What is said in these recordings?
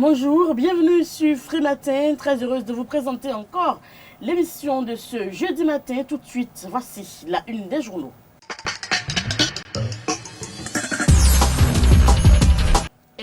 Bonjour, bienvenue sur Free Matin. Très heureuse de vous présenter encore l'émission de ce jeudi matin. Tout de suite, voici la une des journaux.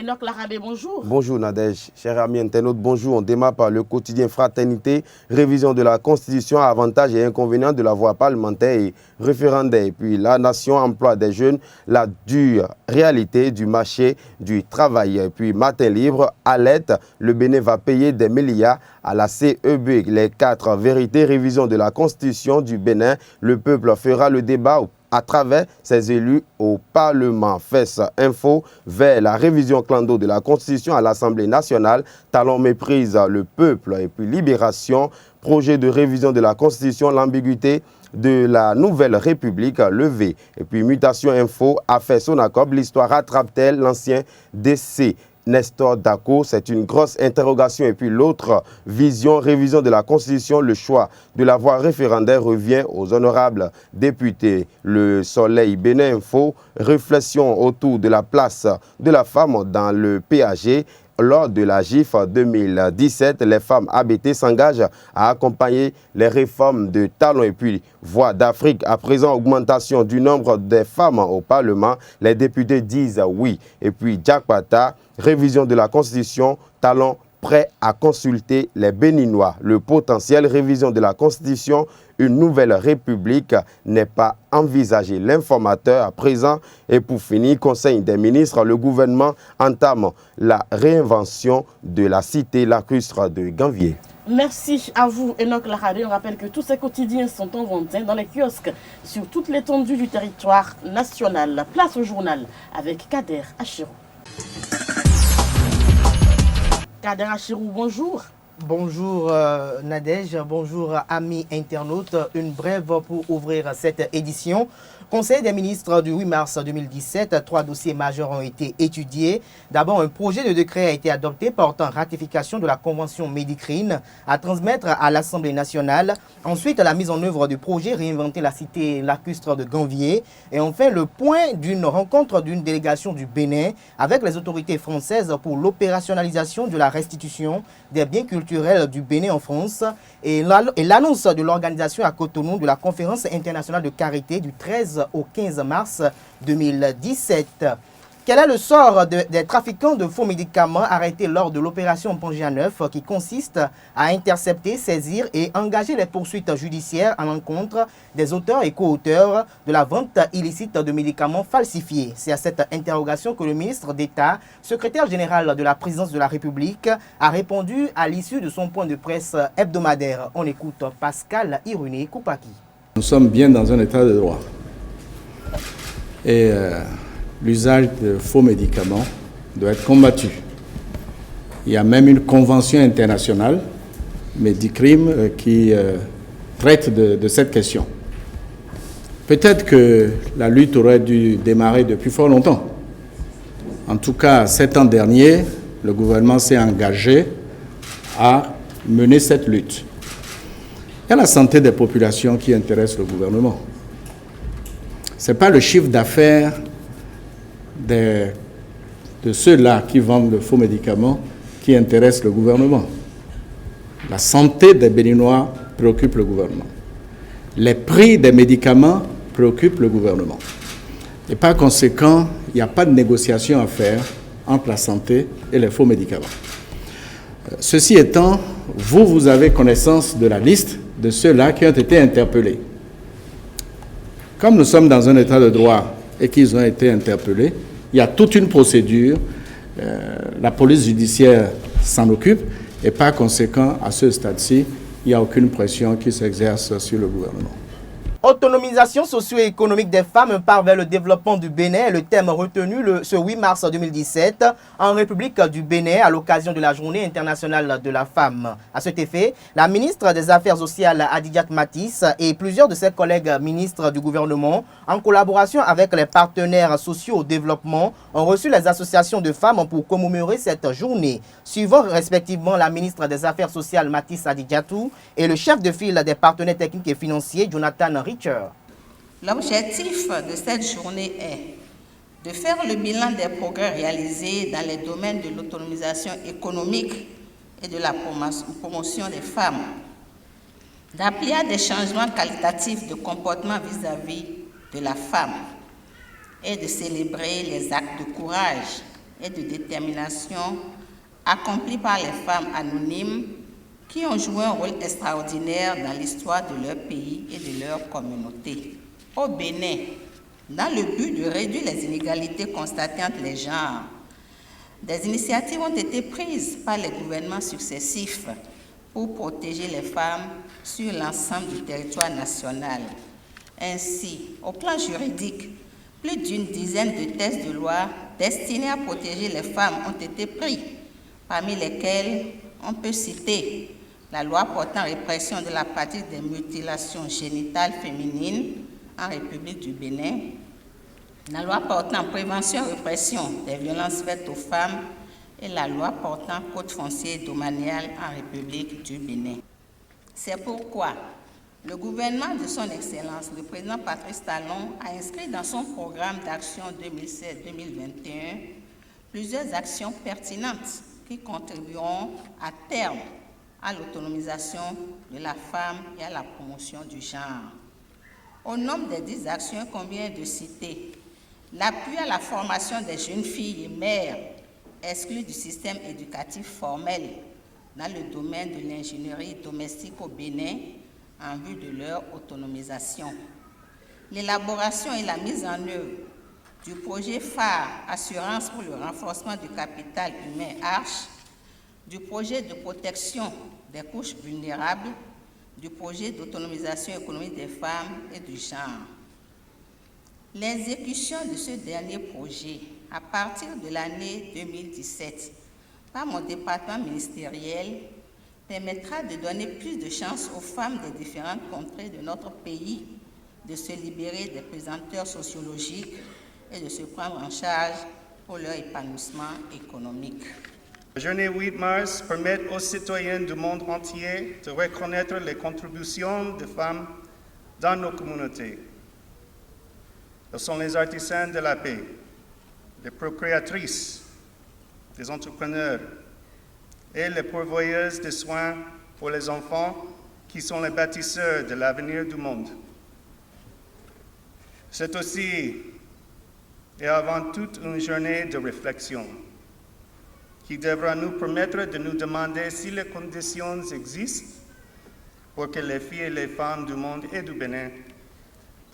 Enoch Larabé, bonjour. Bonjour Nadège, chers amis internautes, bonjour. On démarre par le quotidien Fraternité, révision de la Constitution, avantages et inconvénients de la voie parlementaire et référendaire. Et puis la nation emploie des jeunes, la dure réalité du marché du travail. Et puis matin libre, alerte, le Bénin va payer des milliards à la CEB. Les 4 vérités, révision de la Constitution du Bénin, le peuple fera le débat à travers ses élus au Parlement. FES Info vers la révision clando de la Constitution à l'Assemblée nationale. Talon méprise le peuple. Et puis Libération, projet de révision de la Constitution, l'ambiguïté de la nouvelle République levée. Et puis Mutation Info, affaire Sonacob, l'histoire rattrape-t-elle l'ancien décès Nestor Dako, c'est une grosse interrogation. Et puis l'autre vision, révision de la Constitution, le choix de la voie référendaire revient aux honorables députés. Le Soleil Bénin Info, réflexion autour de la place de la femme dans le PAG. Lors de la GIF 2017, les femmes ABT s'engagent à accompagner les réformes de Talon. Et puis, Voix d'Afrique, à présent, augmentation du nombre des femmes au Parlement. Les députés disent oui. Et puis, Jack Pata, révision de la Constitution, Talon prêt à consulter les Béninois. Le potentiel, révision de la Constitution, une nouvelle république n'est pas envisagée. L'informateur à présent. Et pour finir, Conseil des ministres, le gouvernement entame la réinvention de la cité lacustre de Ganvier. Merci à vous, Enoch Larabé. On rappelle que tous ces quotidiens sont en vente dans les kiosques sur toute l'étendue du territoire national. Place au journal avec Kader Achirou. Kader Achirou, bonjour. Bonjour Nadège, bonjour amis internautes. Une brève pour ouvrir cette édition. Conseil des ministres du 8 mars 2017, 3 dossiers majeurs ont été étudiés. D'abord, un projet de décret a été adopté portant ratification de la Convention Médicrine à transmettre à l'Assemblée nationale. Ensuite, la mise en œuvre du projet réinventer la cité lacustre de Ganvier. Et enfin, le point d'une rencontre d'une délégation du Bénin avec les autorités françaises pour l'opérationnalisation de la restitution des biens culturels du Bénin en France et l'annonce de l'organisation à Cotonou de la conférence internationale de carité du 13 au 15 mars 2017. Quel est le sort des trafiquants de faux médicaments arrêtés lors de l'opération Pangea 9 qui consiste à intercepter, saisir et engager les poursuites judiciaires à l'encontre des auteurs et co-auteurs de la vente illicite de médicaments falsifiés? C'est à cette interrogation que le ministre d'État, secrétaire général de la présidence de la République, a répondu à l'issue de son point de presse hebdomadaire. On écoute Pascal Iruné Koupaki. Nous sommes bien dans un état de droit. Et l'usage de faux médicaments doit être combattu. Il y a même une convention internationale, Médicrime, qui traite de cette question. Peut-être que la lutte aurait dû démarrer depuis fort longtemps. En tout cas, 7 ans dernier, le gouvernement s'est engagé à mener cette lutte. Il y a la santé des populations qui intéresse le gouvernement. Ce n'est pas le chiffre d'affaires de ceux-là qui vendent de faux médicaments qui intéresse le gouvernement. La santé des Béninois préoccupe le gouvernement. Les prix des médicaments préoccupent le gouvernement. Et par conséquent, il n'y a pas de négociation à faire entre la santé et les faux médicaments. Ceci étant, vous avez connaissance de la liste de ceux-là qui ont été interpellés. Comme nous sommes dans un état de droit et qu'ils ont été interpellés, il y a toute une procédure, la police judiciaire s'en occupe et par conséquent, à ce stade-ci, il n'y a aucune pression qui s'exerce sur le gouvernement. Autonomisation socio-économique des femmes part vers le développement du Bénin est le thème retenu ce 8 mars 2017 en République du Bénin à l'occasion de la Journée internationale de la femme. À cet effet, la ministre des Affaires sociales Adidjat Matisse et plusieurs de ses collègues ministres du gouvernement, en collaboration avec les partenaires sociaux au développement, ont reçu les associations de femmes pour commémorer cette journée, suivant respectivement la ministre des Affaires sociales Matisse Adidjatou et le chef de file des partenaires techniques et financiers Jonathan Richard. L'objectif de cette journée est de faire le bilan des progrès réalisés dans les domaines de l'autonomisation économique et de la promotion des femmes, d'appeler à des changements qualitatifs de comportement vis-à-vis de la femme et de célébrer les actes de courage et de détermination accomplis par les femmes anonymes qui ont joué un rôle extraordinaire dans l'histoire de leur pays et de leur communauté. Au Bénin, dans le but de réduire les inégalités constatées entre les genres, des initiatives ont été prises par les gouvernements successifs pour protéger les femmes sur l'ensemble du territoire national. Ainsi, au plan juridique, plus d'une dizaine de textes de loi destinés à protéger les femmes ont été pris, parmi lesquels on peut citer la loi portant répression de la pratique des mutilations génitales féminines en République du Bénin, la loi portant prévention et répression des violences faites aux femmes et la loi portant code foncier domanial en République du Bénin. C'est pourquoi le gouvernement de son Excellence, le président Patrice Talon, a inscrit dans son programme d'action 2016-2021 plusieurs actions pertinentes qui contribueront à terme à l'autonomisation de la femme et à la promotion du genre. Au nombre des 10 actions qu'on vient de citer, l'appui à la formation des jeunes filles et mères exclues du système éducatif formel dans le domaine de l'ingénierie domestique au Bénin en vue de leur autonomisation. L'élaboration et la mise en œuvre du projet phare Assurance pour le renforcement du capital humain ARCHE, du projet de protection des couches vulnérables, du projet d'autonomisation économique des femmes et du genre. L'exécution de ce dernier projet, à partir de l'année 2017, par mon département ministériel, permettra de donner plus de chances aux femmes des différentes contrées de notre pays de se libérer des pesanteurs sociologiques et de se prendre en charge pour leur épanouissement économique. La journée 8 mars permet aux citoyens du monde entier de reconnaître les contributions des femmes dans nos communautés. Elles sont les artisans de la paix, les procréatrices, les entrepreneurs et les pourvoyeuses de soins pour les enfants qui sont les bâtisseurs de l'avenir du monde. C'est aussi et avant tout une journée de réflexion qui devra nous permettre de nous demander si les conditions existent pour que les filles et les femmes du monde et du Bénin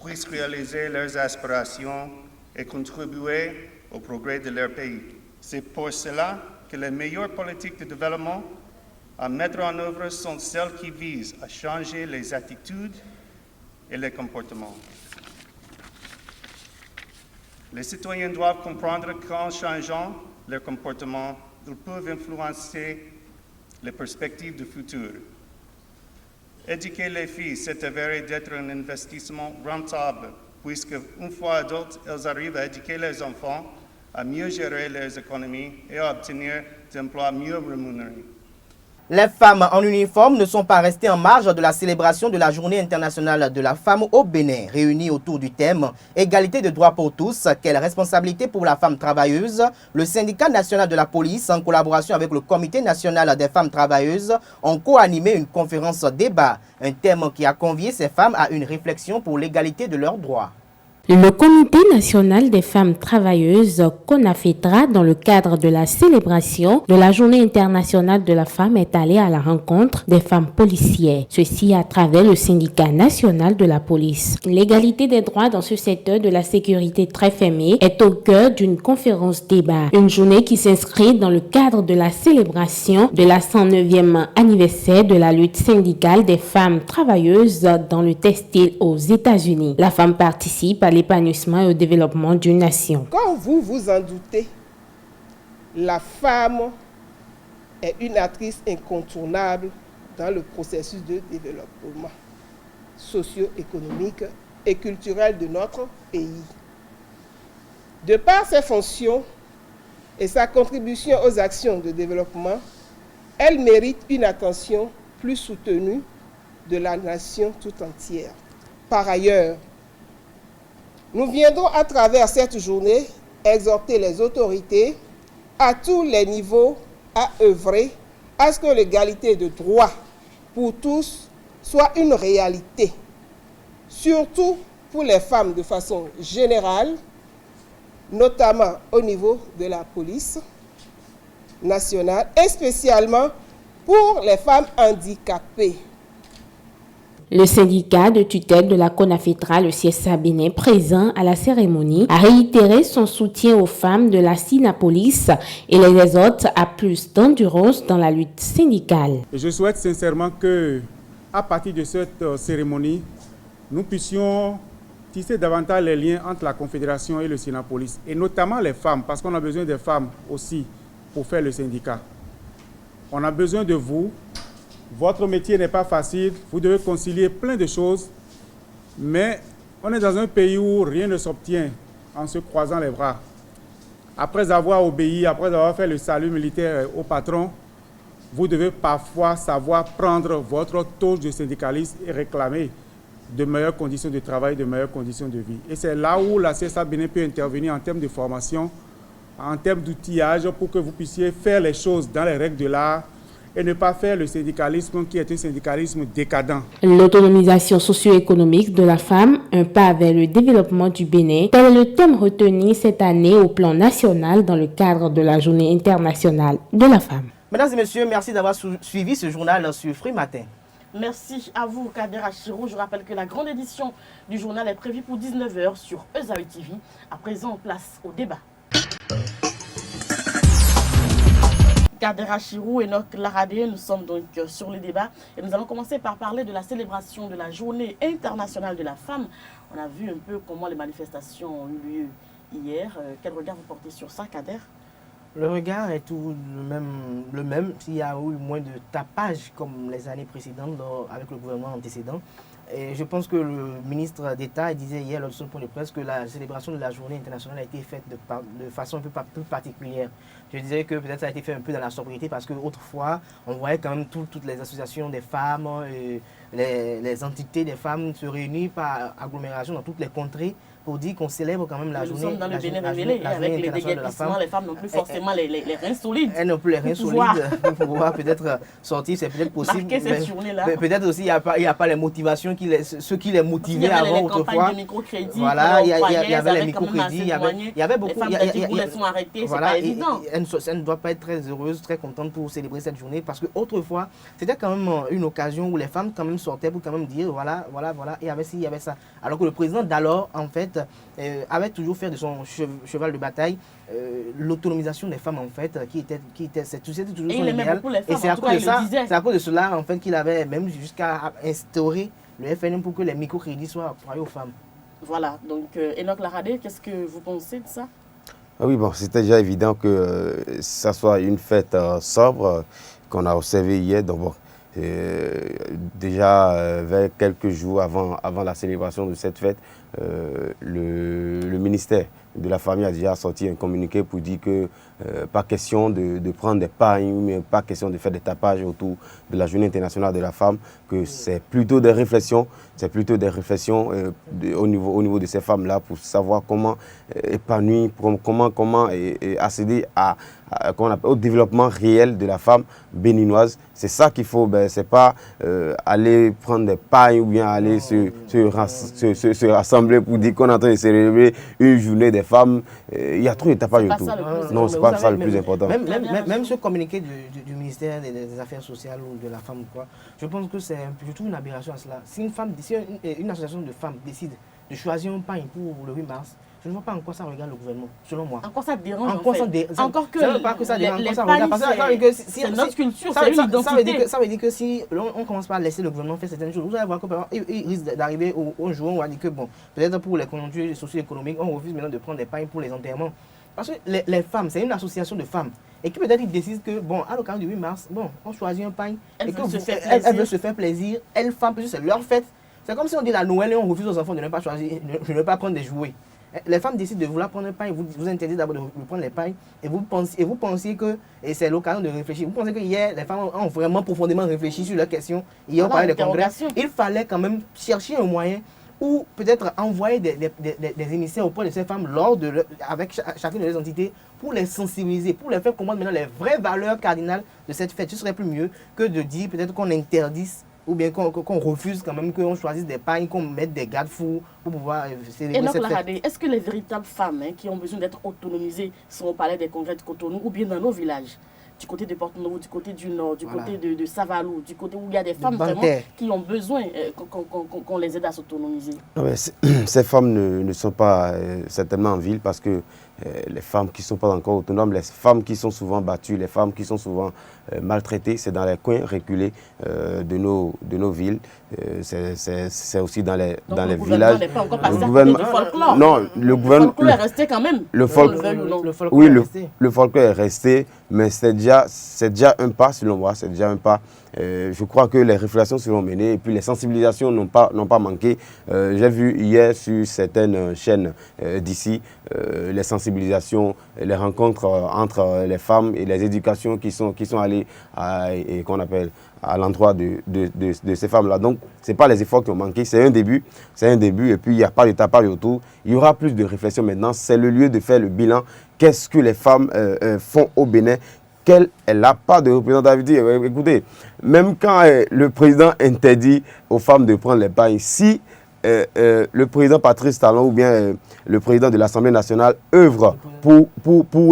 puissent réaliser leurs aspirations et contribuer au progrès de leur pays. C'est pour cela que les meilleures politiques de développement à mettre en œuvre sont celles qui visent à changer les attitudes et les comportements. Les citoyens doivent comprendre qu'en changeant leur comportement, ils peuvent influencer les perspectives du futur. Éduquer les filles s'est avéré d'être un investissement rentable, puisque une fois adultes, elles arrivent à éduquer les enfants, à mieux gérer leurs économies et à obtenir des emplois mieux rémunérés. Les femmes en uniforme ne sont pas restées en marge de la célébration de la Journée internationale de la femme au Bénin, réunie autour du thème « Égalité de droits pour tous, quelle responsabilité pour la femme travailleuse ?» Le syndicat national de la police, en collaboration avec le Comité national des femmes travailleuses, ont co-animé une conférence débat, un thème qui a convié ces femmes à une réflexion pour l'égalité de leurs droits. Le Comité national des femmes travailleuses, CONAFETRA, dans le cadre de la célébration de la Journée internationale de la femme, est allé à la rencontre des femmes policières. Ceci à travers le syndicat national de la police. L'égalité des droits dans ce secteur de la sécurité très fermé est au cœur d'une conférence débat. Une journée qui s'inscrit dans le cadre de la célébration de la 109e anniversaire de la lutte syndicale des femmes travailleuses dans le textile aux États-Unis. La femme participe à l'épanouissement et au développement d'une nation. Comme vous vous en doutez, la femme est une actrice incontournable dans le processus de développement socio-économique et culturel de notre pays. De par ses fonctions et sa contribution aux actions de développement, elle mérite une attention plus soutenue de la nation tout entière. Par ailleurs, nous viendrons à travers cette journée exhorter les autorités à tous les niveaux à œuvrer à ce que l'égalité de droit pour tous soit une réalité, surtout pour les femmes de façon générale, notamment au niveau de la police nationale et spécialement pour les femmes handicapées. Le syndicat de tutelle de la CONAFETRA, le CSA Bénin, présent à la cérémonie, a réitéré son soutien aux femmes de la Sinapolis et les exhorte à plus d'endurance dans la lutte syndicale. Et je souhaite sincèrement que, à partir de cette cérémonie, nous puissions tisser davantage les liens entre la Confédération et le Sinapolis, et notamment les femmes, parce qu'on a besoin des femmes aussi pour faire le syndicat. On a besoin de vous. Votre métier n'est pas facile, vous devez concilier plein de choses, mais on est dans un pays où rien ne s'obtient en se croisant les bras. Après avoir obéi, après avoir fait le salut militaire au patron, vous devez parfois savoir prendre votre touche de syndicaliste et réclamer de meilleures conditions de travail, de meilleures conditions de vie. Et c'est là où la CSA Bénin peut intervenir en termes de formation, en termes d'outillage, pour que vous puissiez faire les choses dans les règles de l'art, et ne pas faire le syndicalisme qui est un syndicalisme décadent. L'autonomisation socio-économique de la femme, un pas vers le développement du Bénin, tel est le thème retenu cette année au plan national dans le cadre de la Journée internationale de la femme. Mesdames et messieurs, merci d'avoir suivi ce journal sur Free Matin. Merci à vous, Kader Achirou. Je rappelle que la grande édition du journal est prévue pour 19 h sur Esaü TV. À présent, place au débat. Kader Achirou et Enoch Laradé, nous sommes donc sur le débat et nous allons commencer par parler de la célébration de la Journée internationale de la femme. On a vu un peu comment les manifestations ont eu lieu hier. Quel regard vous portez sur ça, Kader? Le regard est tout le même s'il y a eu moins de tapage comme les années précédentes avec le gouvernement antécédent. Et je pense que le ministre d'État disait hier lors de son point de presse que la célébration de la journée internationale a été faite de façon un peu plus particulière. Je disais que peut-être ça a été fait un peu dans la sobriété parce qu'autrefois, on voyait quand même toutes les associations des femmes, les entités des femmes se réunir par agglomération dans toutes les contrées pour dire qu'on célèbre quand même la journée. Nous sommes dans le Bénin révélé et avec les déguerpissements, les femmes n'ont plus forcément les reins solides. Elles n'ont plus les reins solides pour pouvoir peut-être sortir, c'est peut-être possible. Marquer cette journée-là. Peut-être aussi il n'y a pas les motivations, ceux qui les motivaient avant autrefois. Il y avait les campagnes de microcrédit. Voilà, il y avait les microcrédits, il y avait beaucoup. Les femmes qui roulaient sont arrêtées, c'est pas évident. Elle ne doit pas être très heureuse, très contente pour célébrer cette journée parce qu'autrefois, c'était quand même une occasion où les femmes quand même sortaient pour quand même dire voilà, il y avait ci, il y avait ça. Alors que le président d'alors, en fait, avait toujours fait de son cheval de bataille l'autonomisation des femmes en fait c'était toujours son idéal. Et c'est à cause de cela en fait qu'il avait même jusqu'à instaurer le FNM pour que les microcrédits soient octroyés aux femmes. Voilà, donc Enoch Laradé, qu'est-ce que vous pensez de ça? Ah oui, bon, c'était déjà évident que ça soit une fête sobre qu'on a observée hier. Donc bon, déjà vers quelques jours avant la célébration de cette fête, le ministère de la Famille a déjà sorti un communiqué pour dire que pas question de prendre des pagnes, mais pas question de faire des tapages autour de la Journée internationale de la femme, que c'est plutôt des réflexions, au niveau de ces femmes-là pour savoir comment épanouir, comment accéder au développement réel de la femme béninoise. C'est ça qu'il faut, c'est pas aller prendre des pailles ou bien aller se rassembler pour dire qu'on est en train de célébrer une journée des femmes. Il y a trop de tapage autour. Non, c'est pas ça le plus important. Même ce communiqué du ministère des Affaires sociales ou de la femme ou quoi, je pense que c'est une aberration à cela. Si une association de femmes décide de choisir un pain pour le 8 mars, je ne vois pas en quoi ça regarde le gouvernement, selon moi. En quoi ça dérange Encore que c'est notre culture, c'est une identité. Ça veut dire que si on commence par laisser le gouvernement faire certaines choses, vous allez voir qu'il risque d'arriver au jour où on va dire que bon, peut-être pour les conjonctures socio-économiques, on refuse maintenant de prendre des pains pour les enterrements. Parce que les femmes, c'est une association de femmes. Et qui peut-être ils décident que, bon, à l'occasion du 8 mars, bon, on choisit un pain. Elle veut se faire plaisir. Elles, femmes, c'est leur fête. C'est comme si on dit la Noël et on refuse aux enfants de ne pas choisir, de ne pas prendre des jouets. Les femmes décident de vouloir prendre un pain, vous interdisez d'abord de prendre les pains et vous pensez que c'est l'occasion de réfléchir. Vous pensez que hier, les femmes ont vraiment profondément réfléchi sur la question. Hier, on parlait des congrès. Il fallait quand même chercher un moyen ou peut-être envoyer des émissaires auprès de ces femmes avec chacune de leurs entités pour les sensibiliser, pour les faire comprendre maintenant les vraies valeurs cardinales de cette fête. Ce serait plus mieux que de dire peut-être qu'on interdise ou bien qu'on refuse quand même, qu'on choisisse des pagnes, qu'on mette des garde-fous pour pouvoir célébrer cette fête. Est-ce que les véritables femmes qui ont besoin d'être autonomisées sont au palais des congrès de Cotonou ou bien dans nos villages, du côté de Porto-Novo, du côté du Nord, du côté de Savalou, du côté où il y a des femmes vraiment qui ont besoin qu'on les aide à s'autonomiser? Ces femmes ne sont pas certainement en ville parce que les femmes qui ne sont pas encore autonomes, les femmes qui sont souvent battues, les femmes qui sont souvent maltraitées, c'est dans les coins reculés de nos villes. C'est aussi dans les villages. N'est pas encore passé à côté du folklore. Non, le folklore est resté quand même. Le folklore est resté, mais c'est déjà un pas selon moi, c'est déjà un pas. Je crois que les réflexions seront menées et puis les sensibilisations n'ont pas manqué. J'ai vu hier sur certaines chaînes d'ici les sensibilisations, les rencontres entre les femmes et les éducations qui sont allées qu'on appelle à l'endroit de ces femmes-là. Donc, ce n'est pas les efforts qui ont manqué, c'est un début et puis il n'y a pas de tapage autour. Il y aura plus de réflexion maintenant, c'est le lieu de faire le bilan. Qu'est-ce que les femmes font au Bénin? Elle n'a pas de représentativité. Écoutez, même quand le président interdit aux femmes de prendre les pagnes, si le président Patrice Talon ou bien le président de l'Assemblée nationale œuvre pour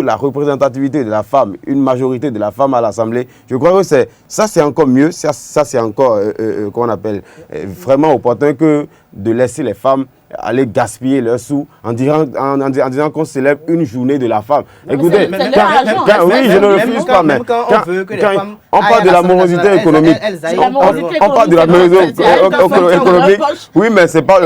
la représentativité de la femme, une majorité de la femme à l'Assemblée, je crois que ça c'est encore mieux, ça c'est encore qu'on appelle vraiment opportun que de laisser les femmes aller gaspiller leurs sous en disant qu'on célèbre une journée de la femme. Écoutez, oui, je ne refuse pas, mais quand on parle de la morosité économique, on parle de la morosité économique, oui, mais c'est pas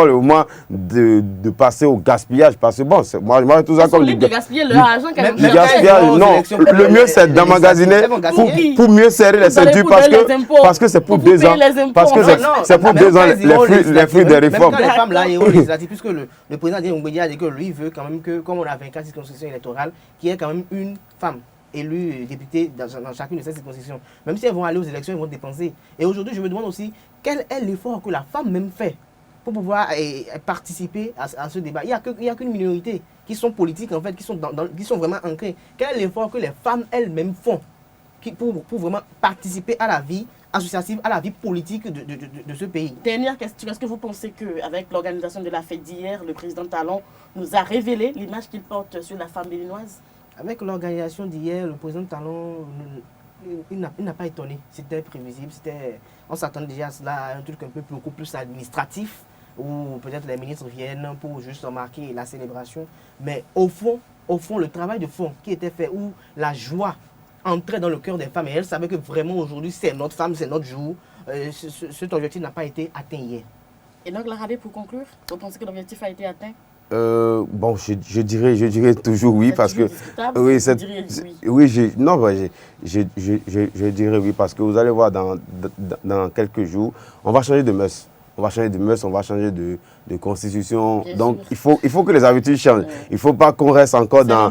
le moment de passer au gaspillage, parce que bon, moi tout ça comme de gaspiller leur argent. Du gaspillage, non. Le mieux c'est d'emmagasiner pour mieux serrer les ceintures parce que c'est pour 2 ans. Parce que c'est pour 2 ans les fruits des réformes. Les femmes là, et législative, puisque le président Dieng a dit que lui veut quand même que, comme on a 24 circonscriptions électorales, qu'il y ait quand même une femme élue députée dans chacune de ces circonscriptions. Même si elles vont aller aux élections, elles vont dépenser. Et aujourd'hui, je me demande aussi quel est l'effort que la femme même fait pour pouvoir participer à ce débat. Il n'y a qu'une minorité qui sont politiques, en fait, qui sont vraiment ancrées. Quel est l'effort que les femmes elles-mêmes font pour vraiment participer à la vie associative, à la vie politique de ce pays? Dernière question, est-ce que vous pensez qu'avec l'organisation de la fête d'hier, le président Talon nous a révélé l'image qu'il porte sur la femme béninoise? Avec l'organisation d'hier, le président Talon, il n'a pas étonné. C'était prévisible, on s'attendait déjà à cela, à un truc beaucoup plus administratif, où peut-être les ministres viennent pour juste marquer la célébration. Mais au fond, le travail de fond qui était fait, où la joie entrer dans le cœur des femmes et elles savaient que vraiment aujourd'hui c'est notre femme, c'est notre jour. Cet objectif n'a pas été atteint hier. Et donc Laradé, pour conclure, vous pensez que l'objectif a été atteint? Bon, je dirais toujours oui parce que oui, je dirais oui parce que vous allez voir dans quelques jours, on va changer de mœurs. On va changer de mœurs, on va changer de constitution. Bien donc, il faut que les habitudes changent. Il ne faut pas qu'on reste encore dans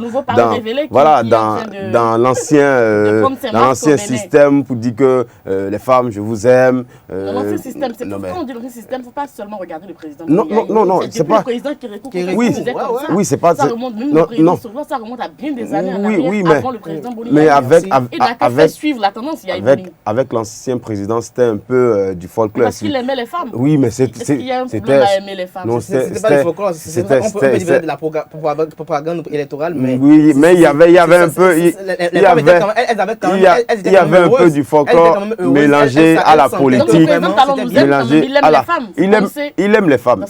l'ancien système pour dire que les femmes, je vous aime. Dans l'ancien système, c'est pourquoi on dit l'ancien système, il ne faut pas seulement regarder le président. Non, c'est pas... le président qui recourt. Oui, c'est pas... Ça remonte, même le président Sournois, ça remonte à bien des années en arrière, avant le président Boni. Mais avec suivre la tendance, il y a eu avec l'ancien président, c'était un peu du folklore. Parce qu'il aimait les femmes. Oui, mais c'était... Est-ce qu'il y a un problème à aimer les femmes? Non, c'était pas du folklore, on peut dire de la propagande électorale, mais... Oui, mais il y avait un peu... Il y avait un peu du folklore mélangé à la politique. Il aime les femmes.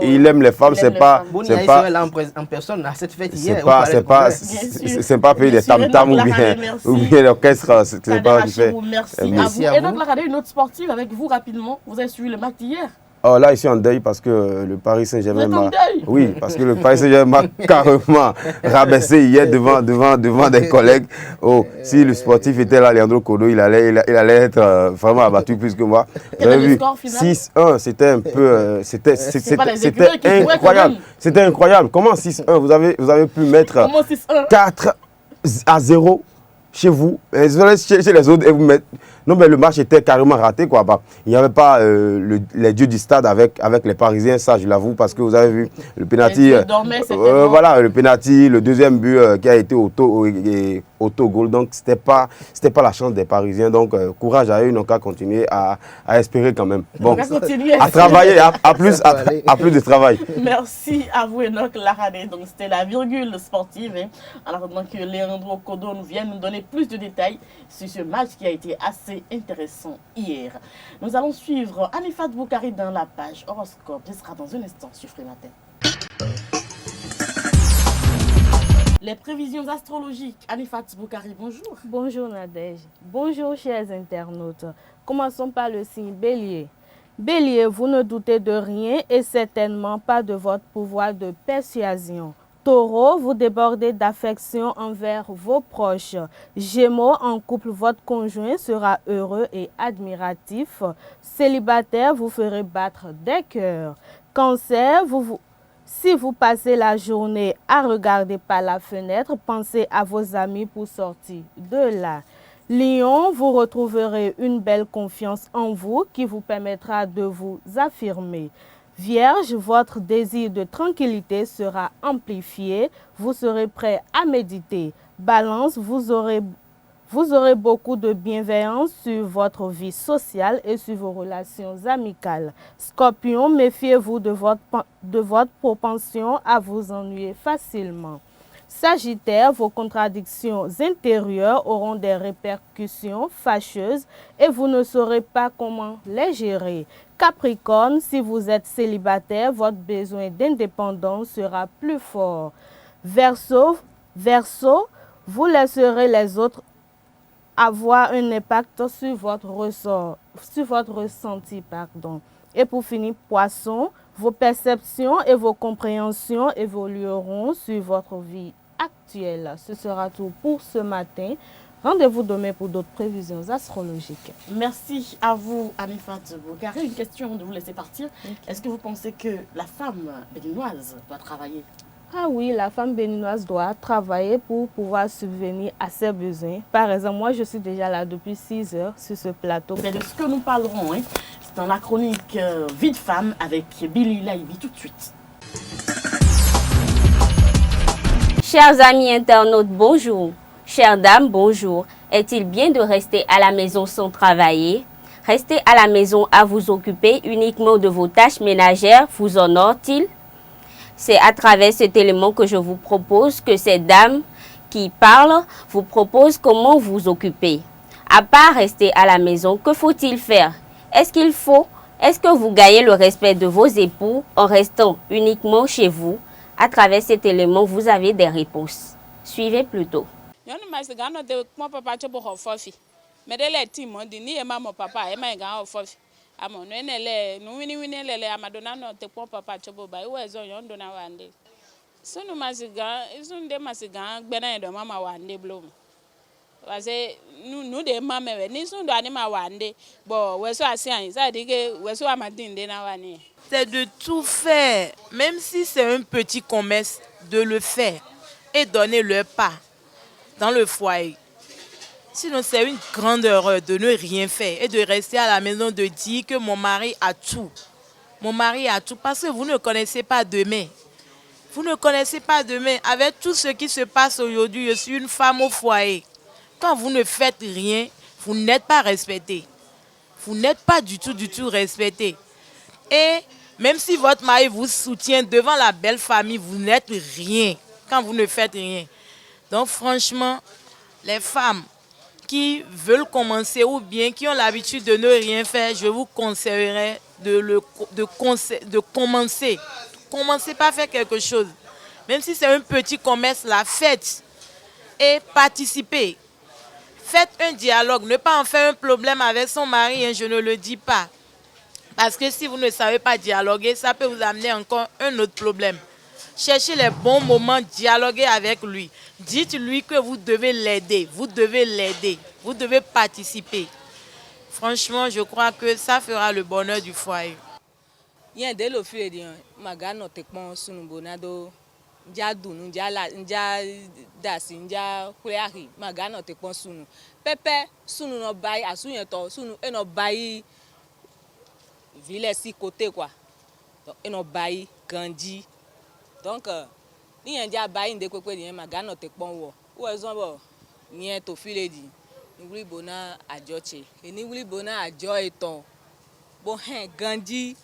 Il aime les femmes, c'est pas... en personne à cette fête hier. C'est pas payer des tam-tams ou bien l'orchestre, c'est pas du fait. Merci à vous. Et donc, regardez une autre sportive avec vous rapidement. Vous avez suivi le match d'hier? Oh, là, je suis en deuil parce que le Paris Saint-Germain m'a... Oui, parce que le Paris Saint-Germain m'a carrément rabaissé hier devant des collègues. Oh, si le sportif était là, Leandro Kodo, il allait être vraiment abattu plus que moi. J'avais vu 6-1, c'était un peu... C'était incroyable. C'était incroyable. Comment 6-1? Vous avez pu mettre 4-0 chez vous, chez les autres, et vous mettre Non, mais le match était carrément raté, quoi. Bah, il n'y avait pas les dieux du stade avec les Parisiens, ça, je l'avoue, parce que vous avez vu le penalty. Voilà, le penalty, le deuxième but qui a été auto-goal. Donc, c'était pas la chance des Parisiens. Donc, courage à eux, donc à continuer à espérer quand même. Bon, à travailler, à plus de travail. Merci à vous, Enoch Laradé. Donc, c'était la virgule sportive. Hein. En attendant que Leandro Kodo nous vienne nous donner plus de détails sur ce match qui a été assez intéressant hier. Nous allons suivre Anifat Boukari dans la page horoscope. Ce sera dans un instant sur Frématin. Les prévisions astrologiques. Anifat Boukari, bonjour. Bonjour Nadège. Bonjour chers internautes. Commençons par le signe Bélier. Bélier, vous ne doutez de rien et certainement pas de votre pouvoir de persuasion. Taureau, vous débordez d'affection envers vos proches. Gémeaux, en couple, votre conjoint sera heureux et admiratif. Célibataire, vous ferez battre des cœurs. Cancer, si vous passez la journée à regarder par la fenêtre, pensez à vos amis pour sortir de là. Lion, vous retrouverez une belle confiance en vous qui vous permettra de vous affirmer. Vierge, votre désir de tranquillité sera amplifié, vous serez prêt à méditer. Balance, vous aurez beaucoup de bienveillance sur votre vie sociale et sur vos relations amicales. Scorpion, méfiez-vous de votre propension à vous ennuyer facilement. Sagittaire, vos contradictions intérieures auront des répercussions fâcheuses et vous ne saurez pas comment les gérer. Capricorne, si vous êtes célibataire, votre besoin d'indépendance sera plus fort. Verseau, vous laisserez les autres avoir un impact sur votre ressenti. Et pour finir, Poisson, vos perceptions et vos compréhensions évolueront sur votre vie actuelle. Ce sera tout pour ce matin. Rendez-vous demain pour d'autres prévisions astrologiques. Merci à vous, Anifat Boukari. Une question avant de vous laisser partir. Okay. Est-ce que vous pensez que la femme béninoise doit travailler? Ah oui, la femme béninoise doit travailler pour pouvoir subvenir à ses besoins. Par exemple, moi, je suis déjà là depuis 6 heures sur ce plateau. C'est de ce que nous parlerons, hein. C'est dans la chronique Vie de femme avec Billy Laibi tout de suite. Chers amis internautes, bonjour. Chères dames, bonjour. Est-il bien de rester à la maison sans travailler? Rester à la maison à vous occuper uniquement de vos tâches ménagères vous honore-t-il? C'est à travers cet élément que je vous propose que ces dames qui parlent vous proposent comment vous occuper. À part rester à la maison, que faut-il faire? Est-ce que vous gagnez le respect de vos époux en restant uniquement chez vous? À travers cet élément, vous avez des réponses. Suivez plutôt. C'est de tout faire, même si c'est un petit commerce, de le faire et donner le pas dans le foyer. Sinon, c'est une grande erreur de ne rien faire et de rester à la maison, de dire que mon mari a tout. Mon mari a tout parce que vous ne connaissez pas demain. Vous ne connaissez pas demain. Avec tout ce qui se passe aujourd'hui, je suis une femme au foyer. Quand vous ne faites rien, vous n'êtes pas respecté. Vous n'êtes pas du tout respecté. Et même si votre mari vous soutient devant la belle famille, vous n'êtes rien quand vous ne faites rien. Donc franchement, les femmes qui veulent commencer ou bien qui ont l'habitude de ne rien faire, je vous conseillerais de commencer. Commencez par faire quelque chose. Même si c'est un petit commerce, la faites et participez. Faites un dialogue, ne pas en faire un problème avec son mari, hein, je ne le dis pas. Parce que si vous ne savez pas dialoguer, ça peut vous amener encore un autre problème. Cherchez les bons moments, dialoguez avec lui. Dites-lui que vous devez l'aider, vous devez participer. Franchement, je crois que ça fera le bonheur du foyer. nja dunu nja dasi nja kuleari magana te pon sunu pepe sunu no bayi asuyen to sunu e no bayi ville si côté quoi donc e no bayi ganji donc ni nja bayi nde pepe ni magana te pon wo ou ezon bo ni to file di ni wuli bona ajoche ni wuli bona ajo eton bon hen ganji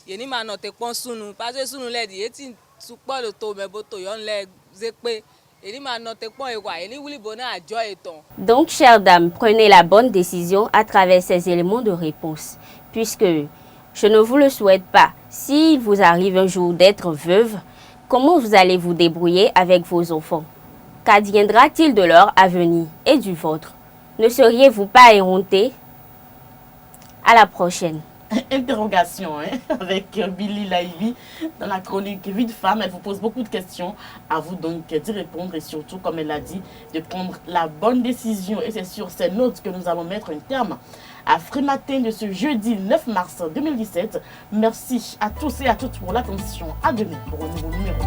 yeni ma no te pon sunu parce que sunu le di eti support le to me boto yon le zepe eni ma no te pon e kwa eni wuli bona ajo eton. Donc, chère dame, prenez la bonne décision à travers ces éléments de réponse, puisque je ne vous le souhaite pas. S'il vous arrive un jour d'être veuve, comment vous allez vous débrouiller avec vos enfants? Qu'adviendra-t-il de leur avenir et du vôtre? Ne seriez-vous pas éhonté? À la prochaine. Interrogation avec Billy Laivi dans la chronique Vie de femme. Elle vous pose beaucoup de questions. À vous donc d'y répondre et surtout, comme elle l'a dit, de prendre la bonne décision. Et c'est sur ces notes que nous allons mettre un terme à Frématin de ce jeudi 9 mars 2017. Merci à tous et à toutes pour l'attention. À demain pour un nouveau numéro.